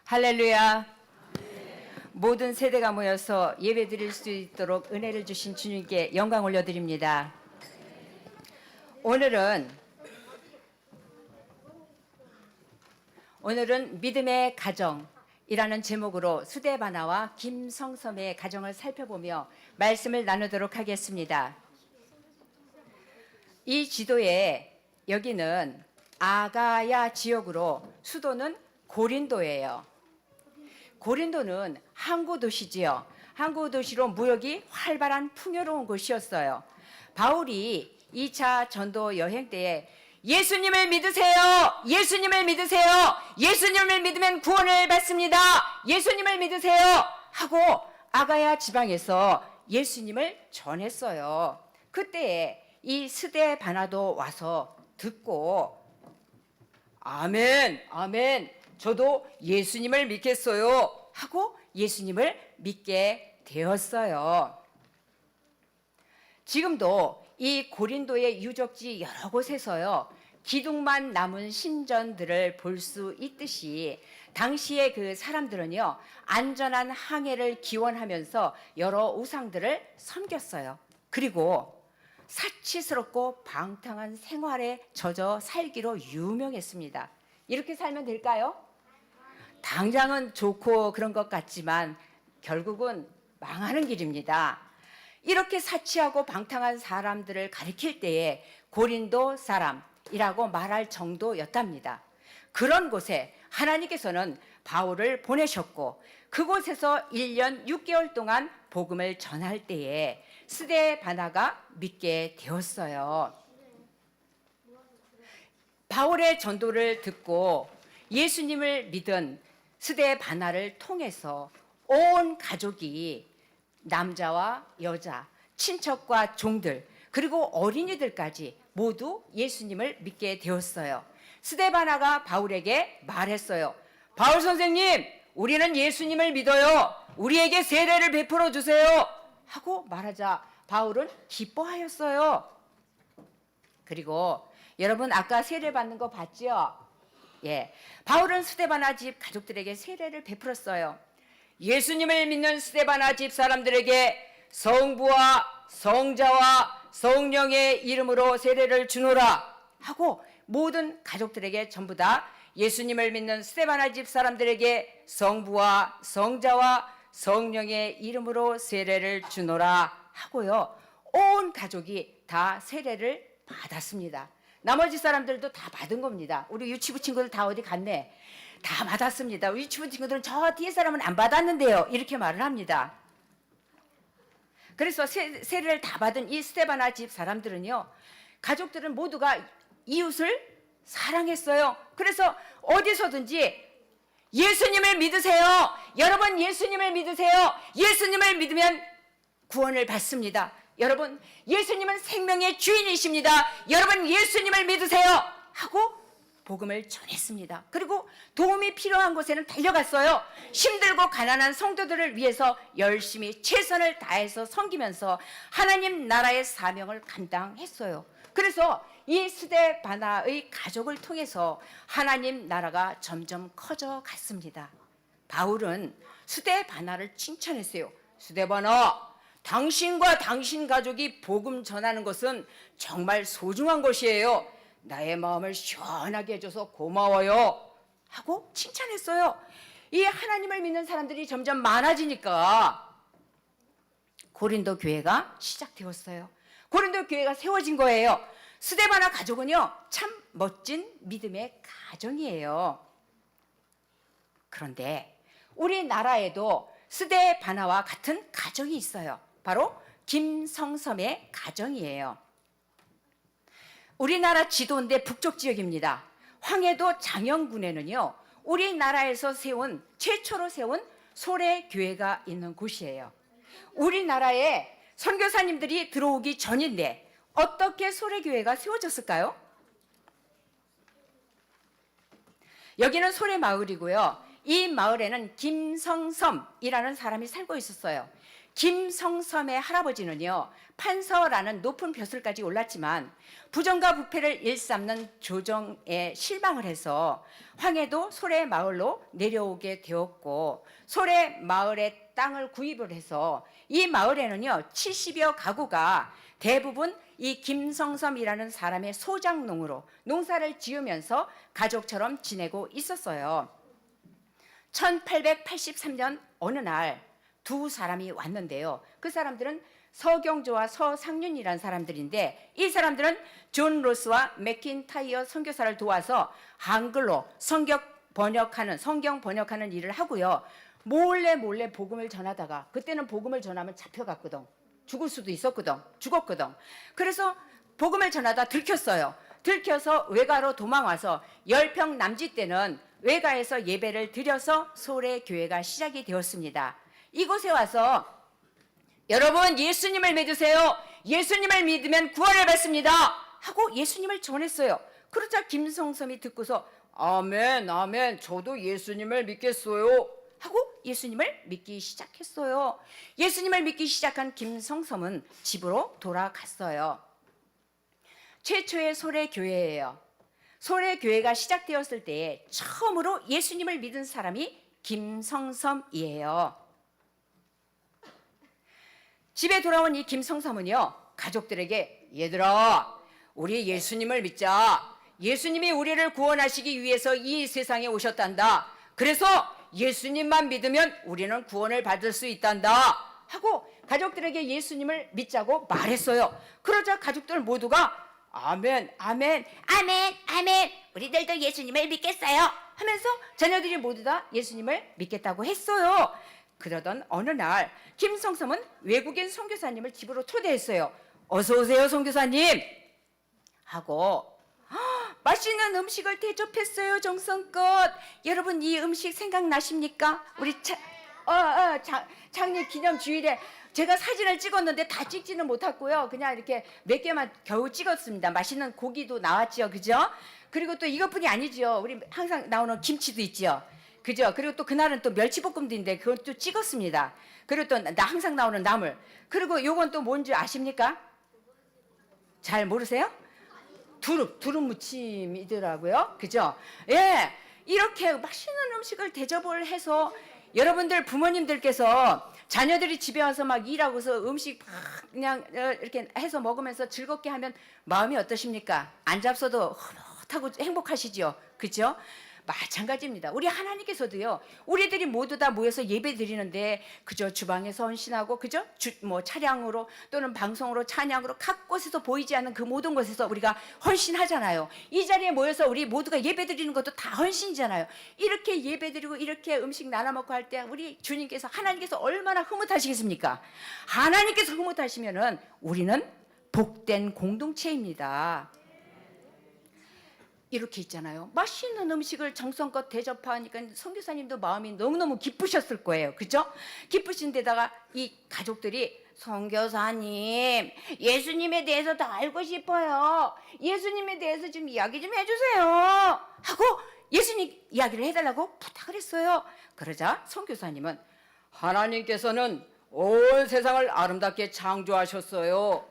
할렐루야. 모든 세대가 모여서 예배 드릴 수 있도록 은혜를 주신 주님께 영광 올려드립니다. 오늘은 믿음의 가정이라는 제목으로 수대바나와 김성섬의 가정을 살펴보며 말씀을 나누도록 하겠습니다. 이 지도에 여기는 아가야 지역으로 수도는 고린도예요. 고린도는 항구 도시지요. 항구 도시로 무역이 활발한 풍요로운 곳이었어요. 바울이 2차 전도 여행 때에 예수님을 믿으세요. 예수님을 믿으세요. 예수님을 믿으면 구원을 받습니다. 예수님을 믿으세요. 하고 아가야 지방에서 예수님을 전했어요. 그때에 이 스데바나도 와서 듣고 아멘, 아멘. 저도 예수님을 믿겠어요. 하고 예수님을 믿게 되었어요. 지금도 이 고린도의 유적지 여러 곳에서요, 기둥만 남은 신전들을 볼 수 있듯이 당시의 그 사람들은요, 안전한 항해를 기원하면서 여러 우상들을 섬겼어요. 그리고 사치스럽고 방탕한 생활에 젖어 살기로 유명했습니다. 이렇게 살면 될까요? 당장은 좋고 그런 것 같지만 결국은 망하는 길입니다. 이렇게 사치하고 방탕한 사람들을 가리킬 때에 고린도 사람이라고 말할 정도였답니다. 그런 곳에 하나님께서는 바울을 보내셨고 그곳에서 1년 6개월 동안 복음을 전할 때에 스데바나가 믿게 되었어요. 바울의 전도를 듣고 예수님을 믿은 스데바나를 통해서 온 가족이 남자와 여자, 친척과 종들, 그리고 어린이들까지 모두 예수님을 믿게 되었어요. 스데바나가 바울에게 말했어요. 바울 선생님, 우리는 예수님을 믿어요. 우리에게 세례를 베풀어 주세요. 하고 말하자 바울은 기뻐하였어요. 그리고 여러분 아까 세례 받는 거 봤죠? 예, 바울은 스데바나 집 가족들에게 세례를 베풀었어요. 예수님을 믿는 스데바나 집 사람들에게 성부와 성자와 성령의 이름으로 세례를 주노라 하고 모든 가족들에게 전부 다 예수님을 믿는 스데바나 집 사람들에게 성부와 성자와 성령의 이름으로 세례를 주노라 하고요. 온 가족이 다 세례를 받았습니다. 나머지 사람들도 다 받은 겁니다. 우리 유치부 친구들 다 어디 갔네? 다 받았습니다. 유치부 친구들은 저 뒤에 사람은 안 받았는데요. 이렇게 말을 합니다. 그래서 세례를 다 받은 이 스데바나 집 사람들은요, 가족들은 모두가 이웃을 사랑했어요. 그래서 어디서든지 예수님을 믿으세요. 여러분 예수님을 믿으세요. 예수님을 믿으면 구원을 받습니다. 여러분 예수님은 생명의 주인이십니다. 여러분 예수님을 믿으세요. 하고 복음을 전했습니다. 그리고 도움이 필요한 곳에는 달려갔어요. 힘들고 가난한 성도들을 위해서 열심히 최선을 다해서 섬기면서 하나님 나라의 사명을 감당했어요. 그래서 이 스데바나의 가족을 통해서 하나님 나라가 점점 커져 갔습니다. 바울은 스데바나를 칭찬했어요. 스데바나, 당신과 당신 가족이 복음 전하는 것은 정말 소중한 것이에요. 나의 마음을 시원하게 해줘서 고마워요. 하고 칭찬했어요. 이 하나님을 믿는 사람들이 점점 많아지니까 고린도 교회가 시작되었어요. 고린도 교회가 세워진 거예요. 스데바나 가족은요, 참 멋진 믿음의 가정이에요. 그런데 우리나라에도 스데바나와 같은 가정이 있어요. 바로 김성섬의 가정이에요. 우리나라 지도인데 북쪽 지역입니다. 황해도 장영군에는요, 우리나라에서 최초로 세운 소래교회가 있는 곳이에요. 우리나라에 선교사님들이 들어오기 전인데 어떻게 소래교회가 세워졌을까요? 여기는 소래마을이고요. 이 마을에는 김성섬이라는 사람이 살고 있었어요. 김성섬의 할아버지는요, 판서라는 높은 벼슬까지 올랐지만 부정과 부패를 일삼는 조정에 실망을 해서 황해도 소래 마을로 내려오게 되었고, 소래 마을의 땅을 구입을 해서 이 마을에는요 70여 가구가 대부분 이 김성섬이라는 사람의 소작농으로 농사를 지으면서 가족처럼 지내고 있었어요. 1883년 어느 날 두 사람이 왔는데요. 그 사람들은 서경조와 서상륜이라는 사람들인데, 이 사람들은 존 로스와 맥킨타이어 선교사를 도와서 한글로 성경 번역하는 일을 하고요. 몰래 복음을 전하다가, 그때는 복음을 전하면 잡혀갔거든. 죽을 수도 있었거든. 죽었거든. 그래서 복음을 전하다 들켰어요. 들켜서 외가로 도망와서 10평 남짓 되는 외가에서 예배를 드려서 소래교회가 시작이 되었습니다. 이곳에 와서 여러분 예수님을 믿으세요. 예수님을 믿으면 구원을 받습니다. 하고 예수님을 전했어요. 그러자 김성섬이 듣고서 아멘, 아멘, 저도 예수님을 믿겠어요. 하고 예수님을 믿기 시작했어요. 예수님을 믿기 시작한 김성섬은 집으로 돌아갔어요. 최초의 소래교회예요. 소래교회가 시작되었을 때 처음으로 예수님을 믿은 사람이 김성섬이에요. 집에 돌아온 이 김성섬은요, 가족들에게 얘들아, 우리 예수님을 믿자. 예수님이 우리를 구원하시기 위해서 이 세상에 오셨단다. 그래서 예수님만 믿으면 우리는 구원을 받을 수 있단다. 하고 가족들에게 예수님을 믿자고 말했어요. 그러자 가족들 모두가 아멘, 아멘, 아멘, 아멘, 우리들도 예수님을 믿겠어요 하면서 자녀들이 모두 다 예수님을 믿겠다고 했어요. 그러던 어느 날 김성섬은 외국인 선교사님을 집으로 초대했어요. 어서 오세요 선교사님 하고 맛있는 음식을 대접했어요. 정성껏. 여러분 이 음식 생각나십니까? 우리 창립 기념 주일에 제가 사진을 찍었는데 다 찍지는 못했고요. 그냥 이렇게 몇 개만 겨우 찍었습니다. 맛있는 고기도 나왔죠. 그죠? 그리고 또 이것뿐이 아니죠. 우리 항상 나오는 김치도 있죠. 그죠? 그리고 또 그날은 또 멸치볶음도 있는데 그것도 찍었습니다. 그리고 또 항상 나오는 나물. 그리고 요건 또 뭔지 아십니까? 잘 모르세요? 두릅 무침이더라고요. 그죠? 예. 이렇게 맛있는 음식을 대접을 해서 여러분들 부모님들께서 자녀들이 집에 와서 막 일하고서 음식 막 그냥 이렇게 해서 먹으면서 즐겁게 하면 마음이 어떠십니까? 안 잡숴도 흐뭇하고 행복하시죠? 그죠? 마찬가지입니다. 우리 하나님께서도요, 우리들이 모두 다 모여서 예배 드리는데 그저 주방에서 헌신하고 그저 차량으로 또는 방송으로 찬양으로 각 곳에서 보이지 않는 그 모든 곳에서 우리가 헌신하잖아요. 이 자리에 모여서 우리 모두가 예배 드리는 것도 다 헌신이잖아요. 이렇게 예배 드리고 이렇게 음식 나눠 먹고 할 때 우리 주님께서 하나님께서 얼마나 흐뭇하시겠습니까? 하나님께서 흐뭇하시면은 우리는 복된 공동체입니다. 이렇게 있잖아요. 맛있는 음식을 정성껏 대접하니까 선교사님도 마음이 너무너무 기쁘셨을 거예요. 그죠? 기쁘신 데다가 이 가족들이 선교사님, 예수님에 대해서 더 알고 싶어요. 예수님에 대해서 좀 이야기 좀 해주세요. 하고 예수님 이야기를 해달라고 부탁을 했어요. 그러자 선교사님은 하나님께서는 온 세상을 아름답게 창조하셨어요.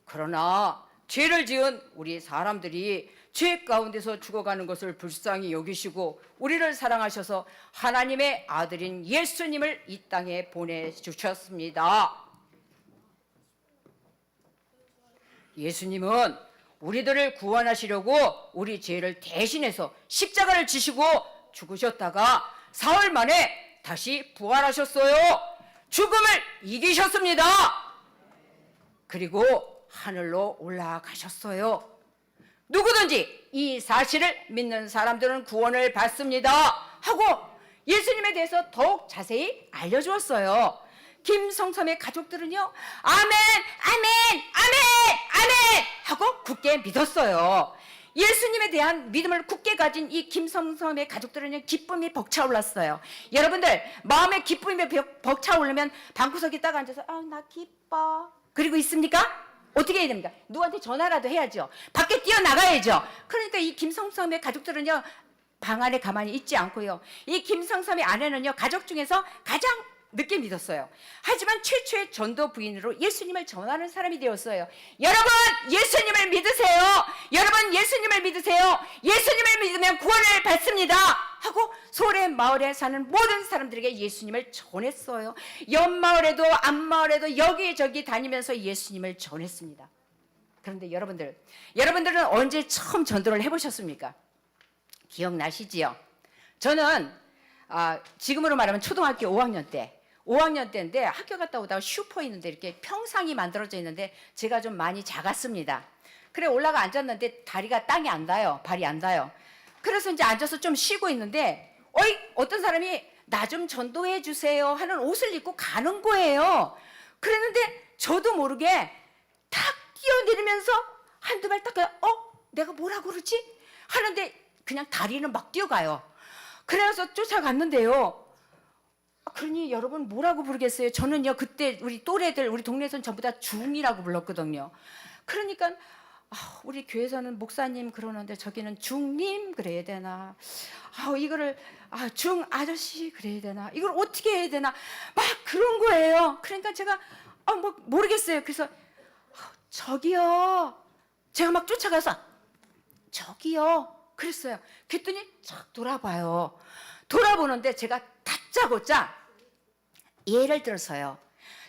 그러나 죄를 지은 우리 사람들이 죄 가운데서 죽어가는 것을 불쌍히 여기시고 우리를 사랑하셔서 하나님의 아들인 예수님을 이 땅에 보내주셨습니다. 예수님은 우리들을 구원하시려고 우리 죄를 대신해서 십자가를 지시고 죽으셨다가 사흘 만에 다시 부활하셨어요. 죽음을 이기셨습니다. 그리고 하늘로 올라가셨어요. 누구든지 이 사실을 믿는 사람들은 구원을 받습니다. 하고 예수님에 대해서 더욱 자세히 알려주었어요. 김성섬의 가족들은요, 아멘, 아멘, 아멘, 아멘 하고 굳게 믿었어요. 예수님에 대한 믿음을 굳게 가진 이 김성섬의 가족들은 기쁨이 벅차올랐어요. 여러분들 마음에 기쁨이 벅차오르면 방구석에 딱 앉아서 나 기뻐 그리고 있습니까? 어떻게 해야 됩니까? 누구한테 전화라도 해야죠. 밖에 뛰어나가야죠. 그러니까 이 김성섬의 가족들은요, 방 안에 가만히 있지 않고요, 이 김성섬의 아내는요, 가족 중에서 가장 늦게 믿었어요. 하지만 최초의 전도 부인으로 예수님을 전하는 사람이 되었어요. 여러분, 예수님을 믿으세요. 여러분, 예수님을 믿으세요. 예수님을 믿으면 구원을 받습니다. 하고 소래 마을에 사는 모든 사람들에게 예수님을 전했어요. 옆마을에도 앞마을에도 여기저기 다니면서 예수님을 전했습니다. 그런데 여러분들은 언제 처음 전도를 해보셨습니까? 기억나시지요? 저는 지금으로 말하면 초등학교 5학년 때인데 학교 갔다 오다가 슈퍼 있는데 이렇게 평상이 만들어져 있는데 제가 좀 많이 작았습니다. 그래 올라가 앉았는데 다리가 땅에 안 닿아요. 발이 안 닿아요. 그래서 이제 앉아서 좀 쉬고 있는데 어떤 사람이 나 좀 전도해 주세요 하는 옷을 입고 가는 거예요. 그랬는데 저도 모르게 탁 뛰어내리면서 한두 발 딱 내가 뭐라 그러지? 하는데 그냥 다리는 막 뛰어가요. 그래서 쫓아갔는데요. 그러니 여러분 뭐라고 부르겠어요? 저는요 그때 우리 또래들 우리 동네에서는 전부 다 중이라고 불렀거든요. 그러니까 우리 교회에서는 목사님 그러는데 저기는 중님 그래야 되나? 이거를 중 아저씨 그래야 되나? 이걸 어떻게 해야 되나? 막 그런 거예요. 그러니까 제가 뭐 모르겠어요. 그래서 저기요. 제가 막 쫓아가서 저기요. 그랬어요. 그랬더니 쫙 돌아봐요. 돌아보는데 제가 다짜고짜 예를 들어서요.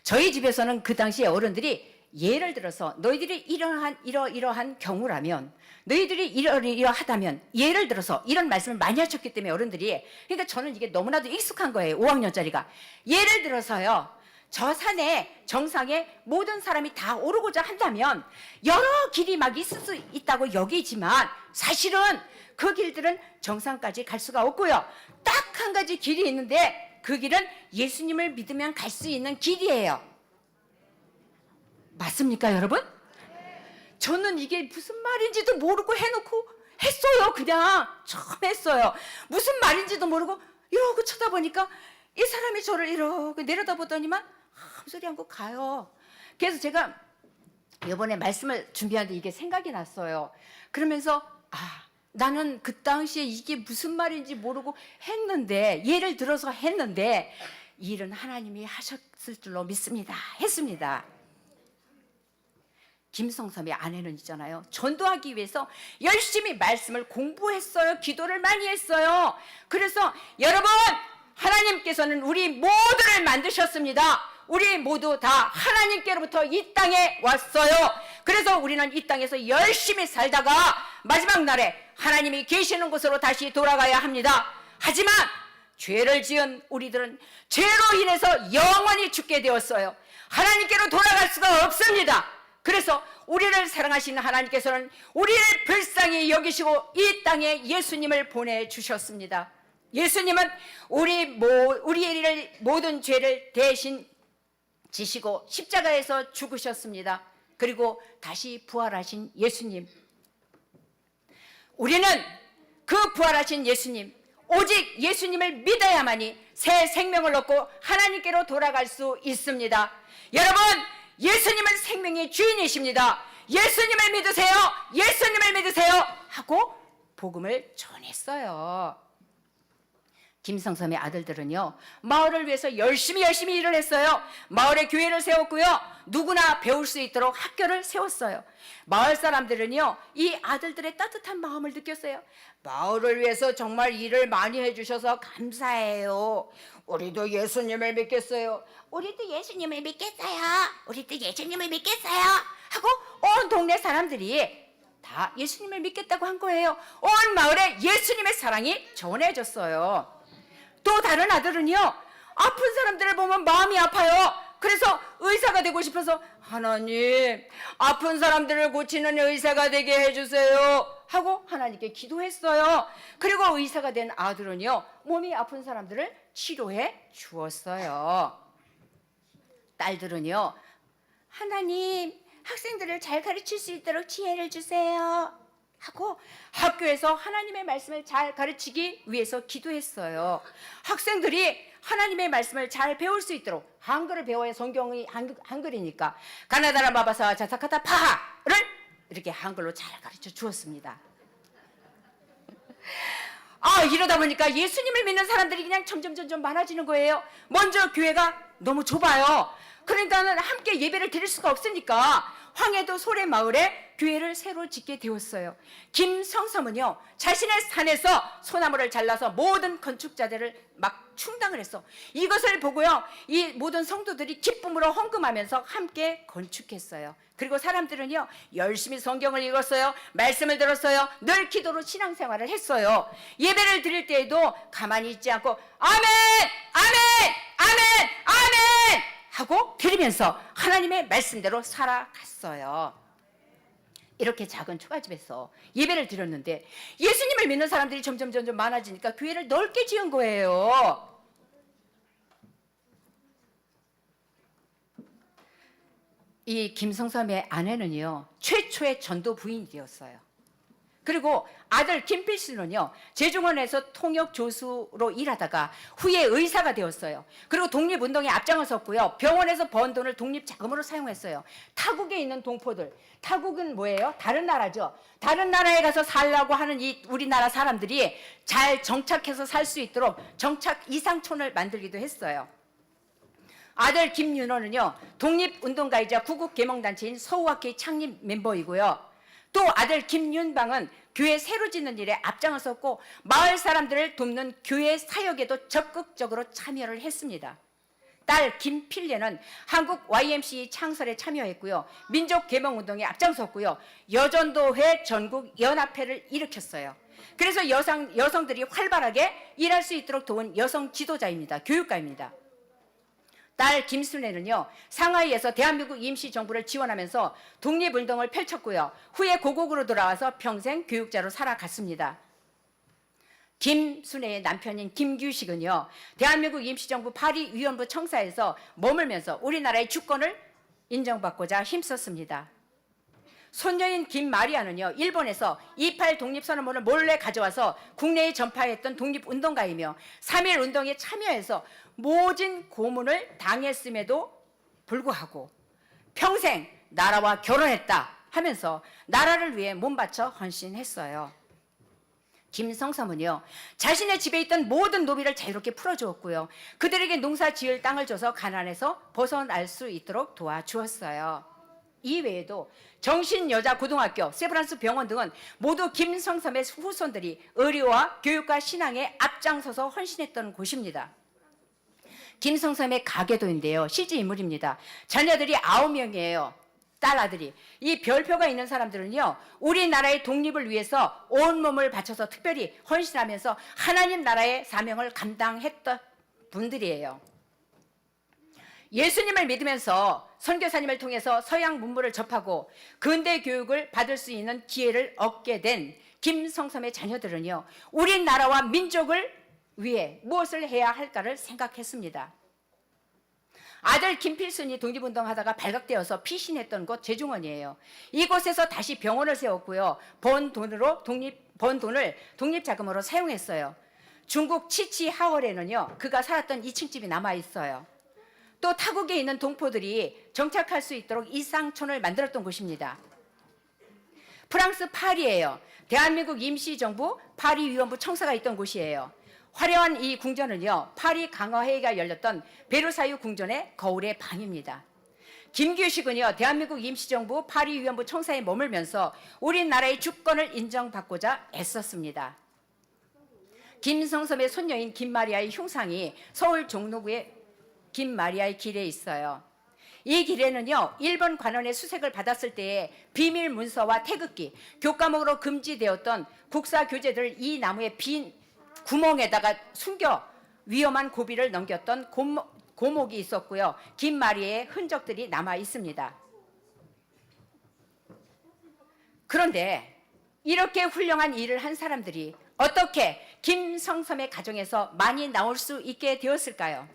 저희 집에서는 그 당시에 어른들이 예를 들어서 너희들이 이러한 경우라면 너희들이 이러하다면 예를 들어서 이런 말씀을 많이 하셨기 때문에 어른들이 그러니까 저는 이게 너무나도 익숙한 거예요. 5학년짜리가. 예를 들어서요. 저 산에 정상에 모든 사람이 다 오르고자 한다면 여러 길이 막 있을 수 있다고 여기지만 사실은 그 길들은 정상까지 갈 수가 없고요. 딱 한 가지 길이 있는데 그 길은 예수님을 믿으면 갈 수 있는 길이에요. 맞습니까, 여러분? 저는 이게 무슨 말인지도 모르고 해놓고 했어요. 그냥 처음 했어요. 무슨 말인지도 모르고 이러고 쳐다보니까 이 사람이 저를 이러고 내려다보더니만 아무 소리 안 하고 가요. 그래서 제가 이번에 말씀을 준비하는데 이게 생각이 났어요. 그러면서 나는 그 당시에 이게 무슨 말인지 모르고 했는데 예를 들어서 했는데 일은 하나님이 하셨을 줄로 믿습니다. 했습니다. 김성삼의 아내는 있잖아요. 전도하기 위해서 열심히 말씀을 공부했어요. 기도를 많이 했어요. 그래서 여러분 하나님께서는 우리 모두를 만드셨습니다. 우리 모두 다 하나님께로부터 이 땅에 왔어요. 그래서 우리는 이 땅에서 열심히 살다가 마지막 날에 하나님이 계시는 곳으로 다시 돌아가야 합니다. 하지만 죄를 지은 우리들은 죄로 인해서 영원히 죽게 되었어요. 하나님께로 돌아갈 수가 없습니다. 그래서 우리를 사랑하시는 하나님께서는 우리를 불쌍히 여기시고 이 땅에 예수님을 보내주셨습니다. 예수님은 우리의 모든 죄를 대신 지시고 십자가에서 죽으셨습니다. 그리고 다시 부활하신 예수님. 우리는 그 부활하신 예수님, 오직 예수님을 믿어야만이 새 생명을 얻고 하나님께로 돌아갈 수 있습니다. 여러분, 예수님은 생명의 주인이십니다. 예수님을 믿으세요. 예수님을 믿으세요. 하고 복음을 전했어요. 김성삼의 아들들은요, 마을을 위해서 열심히 일을 했어요. 마을에 교회를 세웠고요, 누구나 배울 수 있도록 학교를 세웠어요. 마을 사람들은요, 이 아들들의 따뜻한 마음을 느꼈어요. 마을을 위해서 정말 일을 많이 해주셔서 감사해요. 우리도 예수님을 믿겠어요. 우리도 예수님을 믿겠어요. 우리도 예수님을 믿겠어요. 하고 온 동네 사람들이 다 예수님을 믿겠다고 한 거예요. 온 마을에 예수님의 사랑이 전해졌어요. 또 다른 아들은요, 아픈 사람들을 보면 마음이 아파요. 그래서 의사가 되고 싶어서 하나님, 아픈 사람들을 고치는 의사가 되게 해주세요 하고 하나님께 기도했어요. 그리고 의사가 된 아들은요, 몸이 아픈 사람들을 치료해 주었어요. 딸들은요, 하나님, 학생들을 잘 가르칠 수 있도록 지혜를 주세요 하고 학교에서 하나님의 말씀을 잘 가르치기 위해서 기도했어요. 학생들이 하나님의 말씀을 잘 배울 수 있도록 한글을 배워야 성경이 한글이니까 가나다라 마바사 자사카타 파하를 이렇게 한글로 잘 가르쳐 주었습니다. 이러다 보니까 예수님을 믿는 사람들이 그냥 점점 많아지는 거예요. 먼저 교회가 너무 좁아요. 그러니까는 함께 예배를 드릴 수가 없으니까 황해도 소래 마을에 교회를 새로 짓게 되었어요. 김성삼은요, 자신의 산에서 소나무를 잘라서 모든 건축자들을 막 충당을 했어. 이것을 보고요, 이 모든 성도들이 기쁨으로 헌금하면서 함께 건축했어요. 그리고 사람들은요, 열심히 성경을 읽었어요. 말씀을 들었어요. 늘 기도로 신앙생활을 했어요. 예배를 드릴 때에도 가만히 있지 않고 아멘! 아멘! 아멘! 아멘! 하고 드리면서 하나님의 말씀대로 살아갔어요. 이렇게 작은 초가집에서 예배를 드렸는데 예수님을 믿는 사람들이 점점 많아지니까 교회를 넓게 지은 거예요. 이 김성삼의 아내는요, 최초의 전도 부인이 되었어요. 그리고 아들 김필수는요, 제중원에서 통역 교수로 일하다가 후에 의사가 되었어요. 그리고 독립운동에 앞장을 섰고요, 병원에서 번 돈을 독립자금으로 사용했어요. 타국에 있는 동포들, 타국은 뭐예요? 다른 나라죠. 다른 나라에 가서 살라고 하는 이 우리나라 사람들이 잘 정착해서 살 수 있도록 정착 이상촌을 만들기도 했어요. 아들 김윤호는요, 독립운동가이자 구국계몽단체인 서우학회 창립 멤버이고요. 또 아들 김윤방은 교회 새로 짓는 일에 앞장을 섰고 마을 사람들을 돕는 교회 사역에도 적극적으로 참여를 했습니다. 딸 김필례는 한국 YMCA 창설에 참여했고요. 민족개몽운동에 앞장섰고요. 여전도회 전국연합회를 일으켰어요. 그래서 여성들이 활발하게 일할 수 있도록 도운 여성 지도자입니다. 교육가입니다. 딸 김순애는요, 상하이에서 대한민국 임시정부를 지원하면서 독립운동을 펼쳤고요. 후에 고국으로 돌아와서 평생 교육자로 살아갔습니다. 김순애의 남편인 김규식은요, 대한민국 임시정부 파리위원부 청사에서 머물면서 우리나라의 주권을 인정받고자 힘썼습니다. 손녀인 김마리아는요, 일본에서 28 독립선언문을 몰래 가져와서 국내에 전파했던 독립운동가이며 3.1 운동에 참여해서 모진 고문을 당했음에도 불구하고 평생 나라와 결혼했다 하면서 나라를 위해 몸바쳐 헌신했어요. 김성삼은요, 자신의 집에 있던 모든 노비를 자유롭게 풀어주었고요. 그들에게 농사 지을 땅을 줘서 가난에서 벗어날 수 있도록 도와주었어요. 이 외에도 정신여자고등학교, 세브란스 병원 등은 모두 김성삼의 후손들이 의료와 교육과 신앙에 앞장서서 헌신했던 곳입니다. 김성삼의 가계도인데요, 실제 인물입니다. 자녀들이 9명이에요. 딸아들이. 이 별표가 있는 사람들은요, 우리나라의 독립을 위해서 온몸을 바쳐서 특별히 헌신하면서 하나님 나라의 사명을 감당했던 분들이에요. 예수님을 믿으면서 선교사님을 통해서 서양 문물을 접하고 근대 교육을 받을 수 있는 기회를 얻게 된 김성삼의 자녀들은요, 우리나라와 민족을 위해 무엇을 해야 할까를 생각했습니다. 아들 김필순이 독립운동하다가 발각되어서 피신했던 곳 제중원이에요. 이곳에서 다시 병원을 세웠고요. 번 돈을 독립자금으로 사용했어요. 중국 치치하월에는요, 그가 살았던 2층 집이 남아 있어요. 또 타국에 있는 동포들이 정착할 수 있도록 이상촌을 만들었던 곳입니다. 프랑스 파리예요. 대한민국 임시정부 파리위원부 청사가 있던 곳이에요. 화려한 이 궁전은요, 파리 강화회의가 열렸던 베르사유 궁전의 거울의 방입니다. 김규식은요, 대한민국 임시정부 파리위원부 청사에 머물면서 우리나라의 주권을 인정받고자 애썼습니다. 김성삼의 손녀인 김마리아의 흉상이 서울 종로구의 김마리아의 길에 있어요. 이 길에는요, 일본 관원의 수색을 받았을 때의 비밀 문서와 태극기, 교과목으로 금지되었던 국사 교재들을 이 나무의 빈 구멍에다가 숨겨 위험한 고비를 넘겼던 고목이 있었고요. 김마리아의 흔적들이 남아 있습니다. 그런데 이렇게 훌륭한 일을 한 사람들이 어떻게 김성삼의 가정에서 많이 나올 수 있게 되었을까요?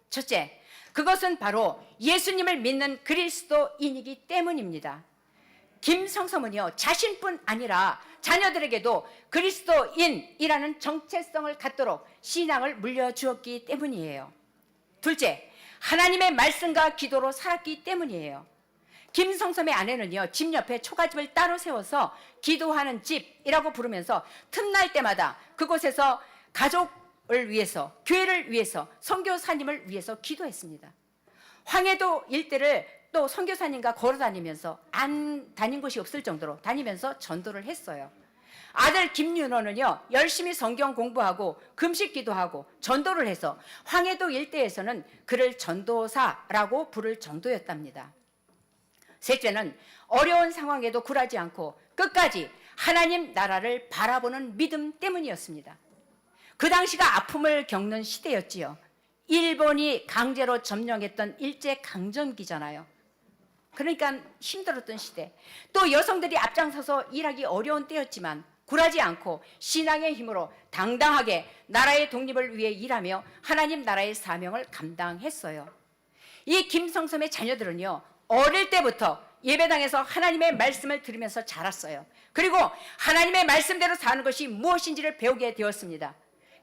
첫째, 그것은 바로 예수님을 믿는 그리스도인이기 때문입니다. 김성삼은요, 자신뿐 아니라 자녀들에게도 그리스도인이라는 정체성을 갖도록 신앙을 물려주었기 때문이에요. 둘째, 하나님의 말씀과 기도로 살았기 때문이에요. 김성삼의 아내는요, 집 옆에 초가집을 따로 세워서 기도하는 집이라고 부르면서 틈날 때마다 그곳에서 가족을 위해서, 교회를 위해서, 선교사님을 위해서 기도했습니다. 황해도 일대를 또 선교사님과 걸어 다니면서 안 다닌 곳이 없을 정도로 다니면서 전도를 했어요. 아들 김윤호는요, 열심히 성경 공부하고 금식 기도하고 전도를 해서 황해도 일대에서는 그를 전도사라고 부를 정도였답니다. 셋째는 어려운 상황에도 굴하지 않고 끝까지 하나님 나라를 바라보는 믿음 때문이었습니다. 그 당시가 아픔을 겪는 시대였지요. 일본이 강제로 점령했던 일제강점기잖아요. 그러니까 힘들었던 시대. 또 여성들이 앞장서서 일하기 어려운 때였지만 굴하지 않고 신앙의 힘으로 당당하게 나라의 독립을 위해 일하며 하나님 나라의 사명을 감당했어요. 이 김성섬의 자녀들은요, 어릴 때부터 예배당에서 하나님의 말씀을 들으면서 자랐어요. 그리고 하나님의 말씀대로 사는 것이 무엇인지를 배우게 되었습니다.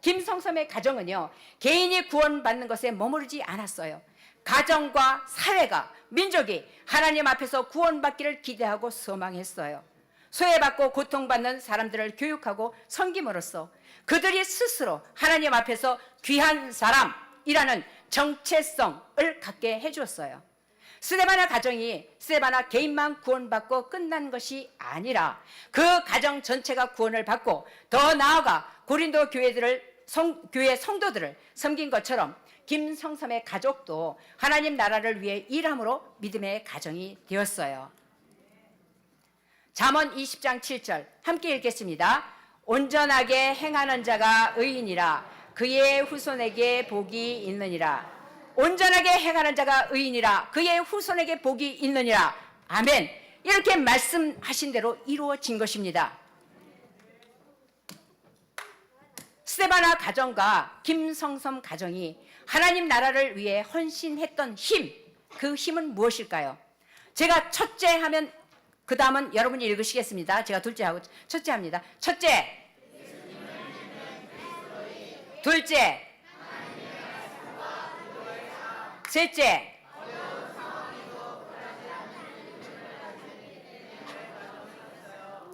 김성섬의 가정은요, 개인이 구원받는 것에 머무르지 않았어요. 가정과 사회가, 민족이 하나님 앞에서 구원받기를 기대하고 소망했어요. 소외받고 고통받는 사람들을 교육하고 섬김으로써 그들이 스스로 하나님 앞에서 귀한 사람이라는 정체성을 갖게 해주었어요. 스데바나 가정이 스데바나 개인만 구원받고 끝난 것이 아니라 그 가정 전체가 구원을 받고 더 나아가 고린도 교회 성도들을 섬긴 것처럼 김성섬의 가족도 하나님 나라를 위해 일함으로 믿음의 가정이 되었어요. 잠언 20장 7절 함께 읽겠습니다. 온전하게 행하는 자가 의인이라 그의 후손에게 복이 있느니라. 온전하게 행하는 자가 의인이라 그의 후손에게 복이 있느니라. 아멘. 이렇게 말씀하신 대로 이루어진 것입니다. 스데바나 가정과 김성섬 가정이 하나님 나라를 위해 헌신했던 힘, 그 힘은 무엇일까요? 제가 첫째 하면 그 다음은 여러분이 읽으시겠습니다. 제가 둘째 하고 첫째 합니다. 첫째, 둘째, 셋째,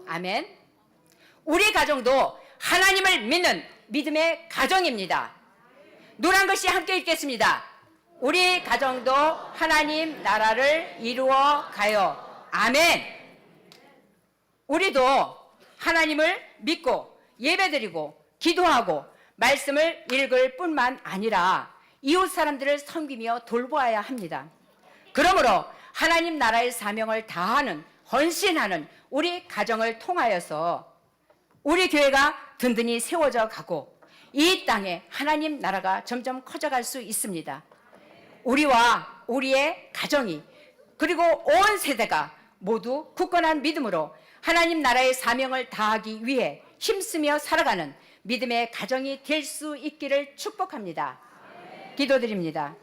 아멘. 우리 가정도 하나님을 믿는 믿음의 가정입니다. 노란 글씨 함께 읽겠습니다. 우리 가정도 하나님 나라를 이루어 가요. 아멘. 우리도 하나님을 믿고 예배드리고 기도하고 말씀을 읽을 뿐만 아니라 이웃 사람들을 섬기며 돌보아야 합니다. 그러므로 하나님 나라의 사명을 다하는, 헌신하는 우리 가정을 통하여서 우리 교회가 든든히 세워져 가고 이 땅에 하나님 나라가 점점 커져갈 수 있습니다. 우리와 우리의 가정이 그리고 온 세대가 모두 굳건한 믿음으로 하나님 나라의 사명을 다하기 위해 힘쓰며 살아가는 믿음의 가정이 될 수 있기를 축복합니다. 기도드립니다.